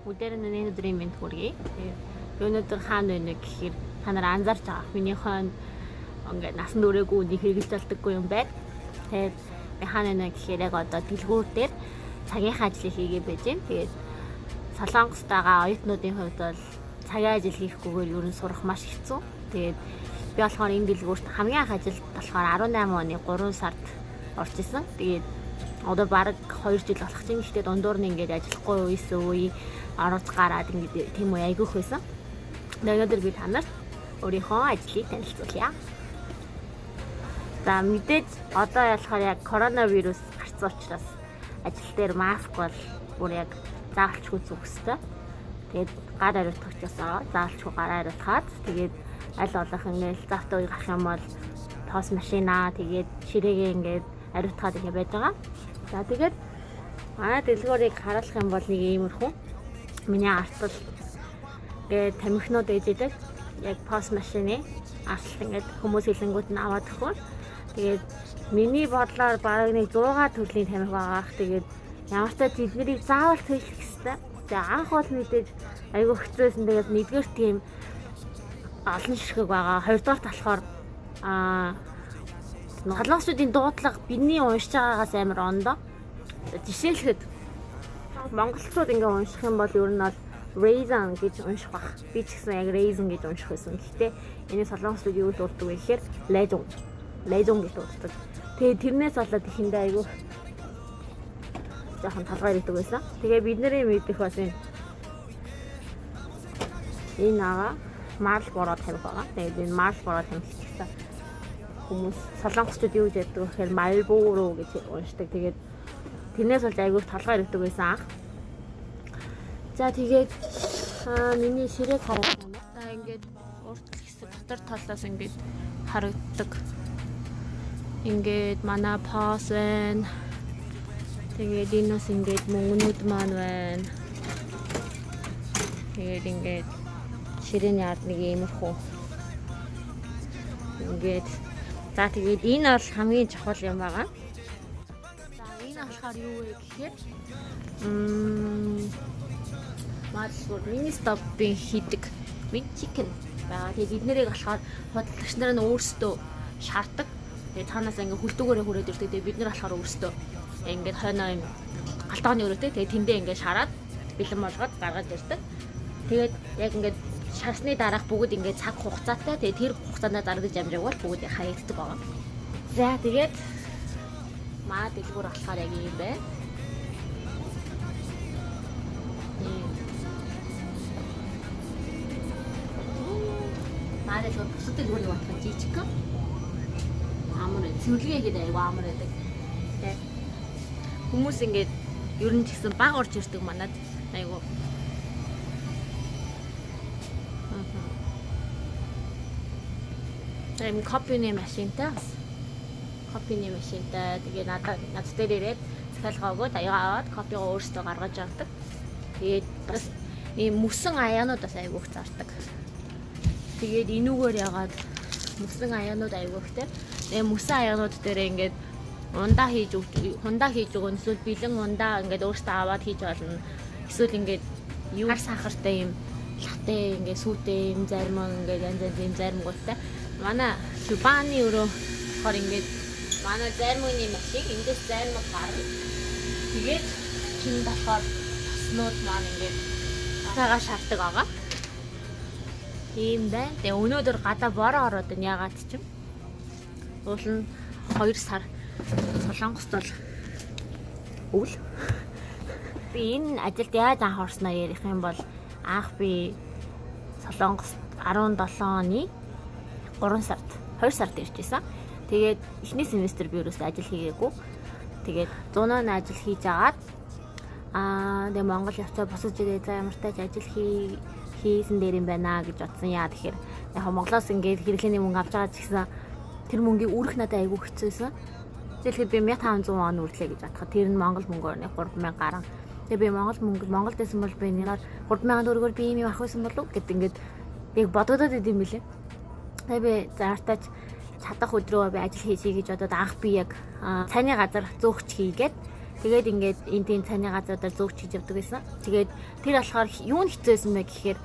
Өдөр өдрийн мэнд хүргэе. Тэгээд өнөөдөр хаана байна гэхээр та нар анзаарч байгаа. Миний хон ингээд насан туршаагүй үнийг хэрэгжилж болдоггүй юм байна. Тэгээд хаана байна гэхээр яг одоо дэлгүүр дээр цагийнхаа ажлыг хийгээ байж байна. Тэгээд Солонгост байгаа оюутнуудын хувьд бол цагийн ажил хийхгүйгээр ер нь сурах маш хэцүү. Тэгээд би болохоор энэ дэлгүүрт хамгийн анх ажилд болохоор 18 оны 3 сард орж исэн. Тэгээд одоо бараг 2 жил болох чинь гэхдээ дундуур нь ингээд ажиллахгүй үйсэн үе оруулж гараад ингээд тийм үе айгүйх байсан. Тэгээд өнөөдөр би танарт өөрийнхөө ажлыг танилцуулъя. За мэдээж одоо ялахаар яг коронавирус гарсан учраас ажил дээр маск бол бүр яг заавалчгүй зүүх хэрэгтэй. Тэгээд гар ариутгахчаасаа заавалчгүй гараа ариутгаад тэгээд аль болох ингээд завтай үе гарах юм бол пос машинаа тэгээд ширээгээ ингээд ариутгаад ингэ байж байгаа. За тэгээд манай дэлгүүрийг харуулах юм бол нэг иймэрхүү миний артал тэгээд тамхинууд ээжэдэг яг пос машины артал ингээд хүмүүс хэлэнгүүт нь аваад өгөх. Тэгээд миний бодлоор бараг нэг 100 төрлийн тамхи байгаа. Тэгээд ямар ч тэднийг заавал төлөх хэрэгтэй. Тэгээд анх бол мэдээж айгүй хэцүүсэн. Тэгээд нэгдүгээр тийм олон ширхэг байгаа. Хоёрдугаар болохоор солонгосчуудын дуудлага бидний уншиж байгаагаас амар ондоо. Жишээлхэд монголчууд ингээ унших юм бол ер нь бол raisin гэж унших баг. Би ч гэсэн яг raisin гэж унших байсан. Гэхдээ энэ солонгосчууд юу дурддаг вэ гэхээр lejung гэж дурддаг. Тэгээ тэрнээс болоод ихэндээ айгүй жоохон талгаар ирдэг байсан. Тэгээ бидний мэдэх бас энэ ага Marlboro тамхи байгаа. Тэгээд энэ Marlboro тамхи гэсэн хүмүүс солонгосчууд юу гэж яддаг вэ гэхээр Marlboro гэж уншдаг. Тэгээд тэрнээс болж айгүй талгаар ирдэг байсан анх. За тэгээд миний ширээг харах юм байна. За ингээд уртл хэсэг дотор талаас ингээд харагддаг. Ингээд манай пос байна. Тэгээд энэс ингээд мөнгнүүд маань байна. Тэгээд ингээд ширээний ард нэг иймэрхүү. Ингээд за тэгээд энэ бол хамгийн чухал юм байгаа. За энэ болохоор юу вэ гэхээр Marlboro mini stop-ийн хийдэг mint chicken байгаа. Тэгээд эднэрийг болохоор худалдагч нар нь өөрсдөө шаарддаг. Тэгээд цаанаас ингээ хүлдэгээрээ хүрээд ирдэг. Тэгээд бид нар болохоор өөрсдөө ингээ хойноо юм галтгооны өрөөтэй. Тэгээд тэндээ ингээ шараад бэлэн болгоод гаргаж ирдэг. Тэгээд яг ингээ шарсны дараах бүгд ингээ цаг хугацаатай. Тэгээд тэр хугацаанд зарагдаж амжааг бол бүгд хаягддаг байгаа. За тэгээд маа дэлгүүр болохоор яг юм байна. Маа дэлгүүр бусад дэлгүүрийг батхан жижиг. Амар цэвэрлэгээ гэдэг айгүй амар байдаг. Тэ. Хүмүүс ингээд ер нь ч гэсэн баг орж ирдэг манад айгүй. Тэгээд копины машинтай. Копины машинтай. Тэгээ над дээр ирээд захиалга өгөөд аяга аваад копигаа өөрсдөө гаргаж авдаг. Тэгээд бас ийм мөсөн аяанууд бас айгүйх зардаг. Тэгээд энүүгээр ягаад мөсөн аяанууд айгүйхтэй. Тэгээ мөсөн аяанууд дээр ингээд ундаа хийж өгөн эсвэл бэлэн ундаа ингээд өөрсдөө аваад хийж болно. Эсвэл ингээд юу сахартай юм латте ингээд сүүтэй юм зарим ингээд янз янзын заримгуудтай. Манай Шубаны өрөө болохоор ингээд манай заримны машин эндээс зарим гарна. Тэгээд чинь болохоор снууд маань ингээд цагаа шаарддаг байгаа. Тийм байна. Тэгээ өнөөдөр гадаа бороо ороод байна ягаад ч юм. Уул нь 2 сар Солонгост бол өвл. Би энэ ажилд яаж анх орсноо ярих юм бол анх би Солонгост 17 оны 3 сард 2 сард ирж байсан. Тэгээд эхний семестр би ерөөсөө ажил хийгээгүй. Тэгээд 100-ны ажил хийж агаад тэгээ Монгол явцаа босож ирээ за ямар тач ажил хийсэн дээр юм байна гэж бодсон. Яа тэгэхээр яг Монголоос ингээд хэрэглээний мөнгө авч байгаа ч гэсэн тэр мөнгийг үрэх надад айгүй хэцүүсэн. Жишээлбэл би 1500 вон үрлээ гэж бодоход тэр нь Монгол мөнгөөр 3000 гарan. Тэгээ би Монголд байсан бол би нэрээр 3000 төгрөгөөр би юм авах байсан болов гэд ингээд яг бодогдоод идэм билээ. Тэгээ би заартаач чадах өдрөө би ажил хийсэй гэж бодоод анх би яг цайны газар зөөгч хийгээд Тэгээд ингээд энэ тийм цайны газруудаар зөөгч хийж явдаг байсан. Тэгээд тэр болохоор юу нь хэцүүсэн бэ гэхээр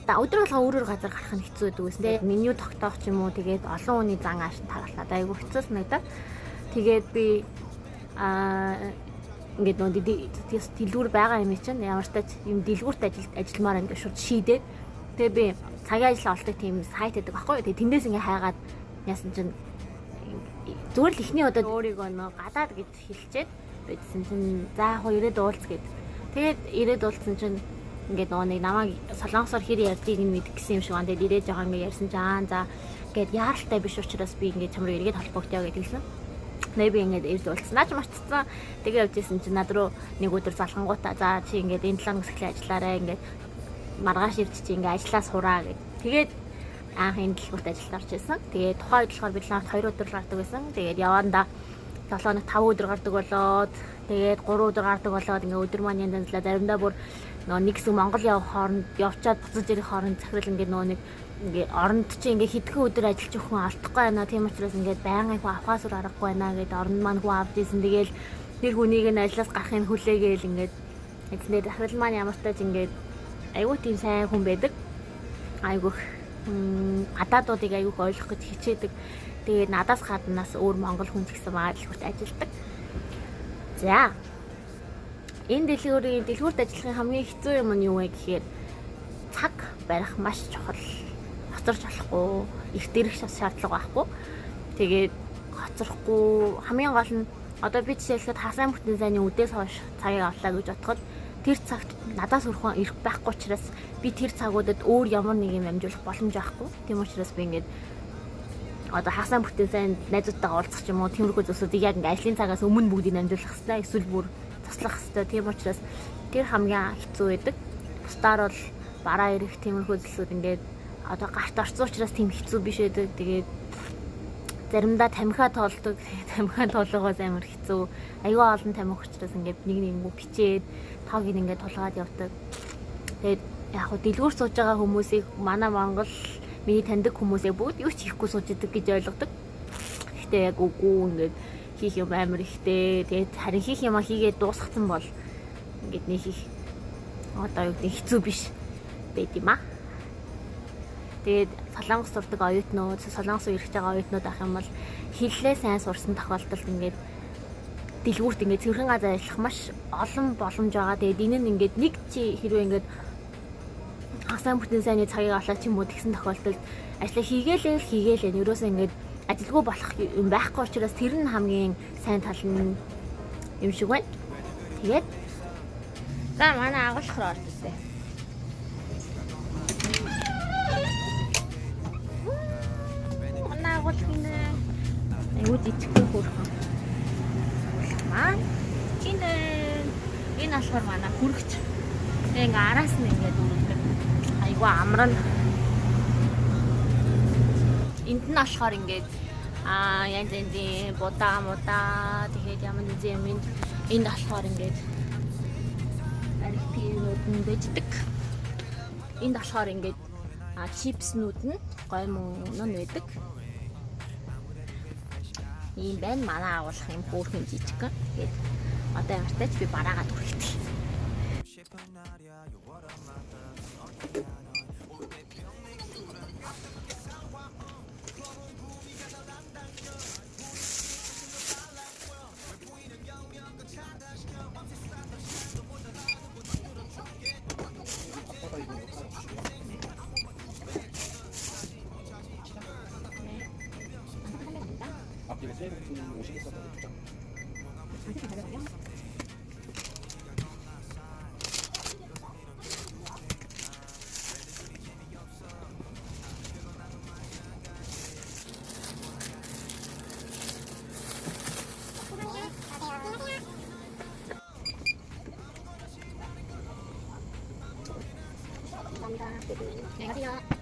өдөр болгоо өөрөөр газар гарах нь хэцүү байдаг гэсэн. Тэгээд меню тогтоох ч юм уу тэгээд олон хүний зан ааш тараалаад айгүй хэцүү санагдаад. Тэгээд би ингээд нөө дэлгүүр байгаа юм чинь ямар ч тач юм дэлгүүрт ажилламаар ингээд шууд шийдээд тэгээ би цагийн ажил олдог тийм сайт байдаг байхгүй. Тэгээ тэндээс ингээд хайгаад яасан чинь зүгээр л ихний удаад өөрийгөө нөө гадаад гэж хэлчихэд бидсэн чинь за яг ирээд уулз гэд. Тэгээд ирээд уулзсан чинь ингээд нөгөө нэг намайг солонгосоор хэр ярьдгийг нь мэдэх гэсэн юм шиг байна. Тэгээд ирээд байгаа ингээд ярьсан чинь за гээд яаралтай биш учраас би ингээд чамруу эргээд холбогдъё гэж хэлсэн. Тэгээд би ингээд ирж уулзсан. Наач мартцсан. Тэгээ явжсэн чинь над руу нэг өдөр залхангуудаа за чи ингээд энэ 7 хоног эхлээ ажиллаарай ингээд маргааш ирж чи ингээд ажиллаа сураа гэд. Тэгээд анх энэ дэлгүүрт ажилд орж ирсэн. Тэгээд тухайн үед болохоор бид 2 өдөр гардаг байсан. Тэгээд явандаа 7 хоног 5 өдөр гардаг болоод тэгээд 3 өдөр гардаг болоод ингээд өдөр маань янзлаа заримдаа бүр нөгөө нэг хэсэг Монгол явах хооронд явчаад буцаж ирэх хооронд захирал ингээд нөгөө нэг ингээд оронд чи ингээд хэдхэн өдөр ажиллаж өгөх хүн алдахгүй байна. Тийм учраас ингээд байнгын хүн авахаас өөр аргагүй байна гэд оронд маань хүн авд ийсэн. Тэгээл тэр хүнийг нь ажлаас гарахыг хүлээгээл ингээд эцнээ захирал маань ямар ч тач ингээд айгүй тийм сайн хүн байдаг. Айгүй гадаадуудыг айгүйх ойлгох гэж хичээдэг. Тэгээд надаас гаднаас өөр монгол хүн ч гэсэн дэлгүүрт ажилладаг. За. Энэ дэлгүүрт ажиллахын хамгийн хэцүү юм нь юу вэ гэхээр цаг барих маш чухал. Хоцорч болохгүй, их дэрэх шаардлага байхгүй. Тэгээд хоцрохгүй хамгийн гол нь одоо би жишээлбэл хасаа бүтэн зайны үдээс хойш цагийг авлаа гэж бодоход тэр цагт надаас өрхөн ирэх байхгүй учраас би тэр цагуудад өөр ямар нэг юм амжуулах боломж байхгүй. Тийм учраас би ингээд одоо хасаа бүтэн зайд найзуудтайгаа уулзах ч юм уу тиймэрхүү зүйлсүүдийг яг ингээд ажлын цагаас өмнө бүгдийг амжуулах хэрэгтэй. Эсвэл бүр туслах хэрэгтэй. Тийм учраас тэр хамгийн хэцүү байдаг. Бусдаар бол бараа ирэх тиймэрхүү зүйлсүүд ингээд одоо гарт орсон учраас тийм хэцүү биш байдаг. Тэгээд заримдаа тамхиа тоолдог. Тамхиа тоолгоос амар хэцүү. Аюу олон тамхи учраас ингээд нэг нэнгүү бичээд тоог ингээд тулгаад явдаг. Тэгээд яг хөө дэлгүүр сууж байгаа хүмүүсийг манай Монгол миний таньдаг хүмүүсээ бүгд юу ч хийхгүй сууж идэг гэж ойлгодог. Гэхдээ яг үгүй ингээд хийх юм амар ихтэй. Тэгээд харин хийх юмаа хийгээд дуусгацсан бол ингээд нэг их одоо юу гэдэг хэцүү биш байд юм аа. Тэгээд солонгос сурдаг оюутнууд, солонгос ирж байгаа оюутнууд ах юм бол хэллээ сайн сурсан тохиолдолд ингээд дэлгүүрт ингээд цэвэрхэн газар ажиллах маш олон боломж байгаа. Тэгээд энэ нь ингээд нэг чи хэрвээ ингээд хасаа бүтэн сайны цагийг авлаа ч юм уу тэгсэн тохиолдолд ажлаа хийгээлээ. Ерөөсөө ингээд ажилгүй болох юм байхгүй учраас тэр нь хамгийн сайн тал нь юм шиг байна. Тэгээд за манай агуулхаар орчихсон. Манай агуулх нэ. Аюу жижигхэн хөрхөн. Энэ болохоор манай хүрэгч. Тэгээ ингээ араас нь ингээд үргэлдэг. Айгу амран. Энд нь болохоор ингээд янз янзын будаа тэгээд ямар нэг юм энд болохоор ингээд архипнууд нь дэждэг. Энд болохоор ингээд чипснууд нь гой мөн байдаг. Ийм байна манай агуулах юм хөөрхөн жижиг. Тэгээд одоо ямартай ч би бараагаад хүрэлтэй. 안녕하세요.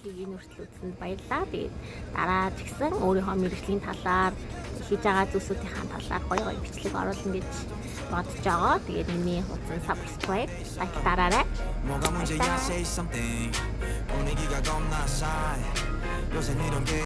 бичлэгийг энэ хүртэл үзсэнд баярлалаа. Тэгээд дараа ч гэсэн өөрийнхөө мэргэжлийн талаар хийж байгаа зүйлсүүдийн талаар гоё бичлэг оруулна гэж бодож байгаа. Тэгээд миний хуудсан subscribe, like дараарай. 뭐가 문제야 say something 분위기가 겁나 싸해 요새 이런 게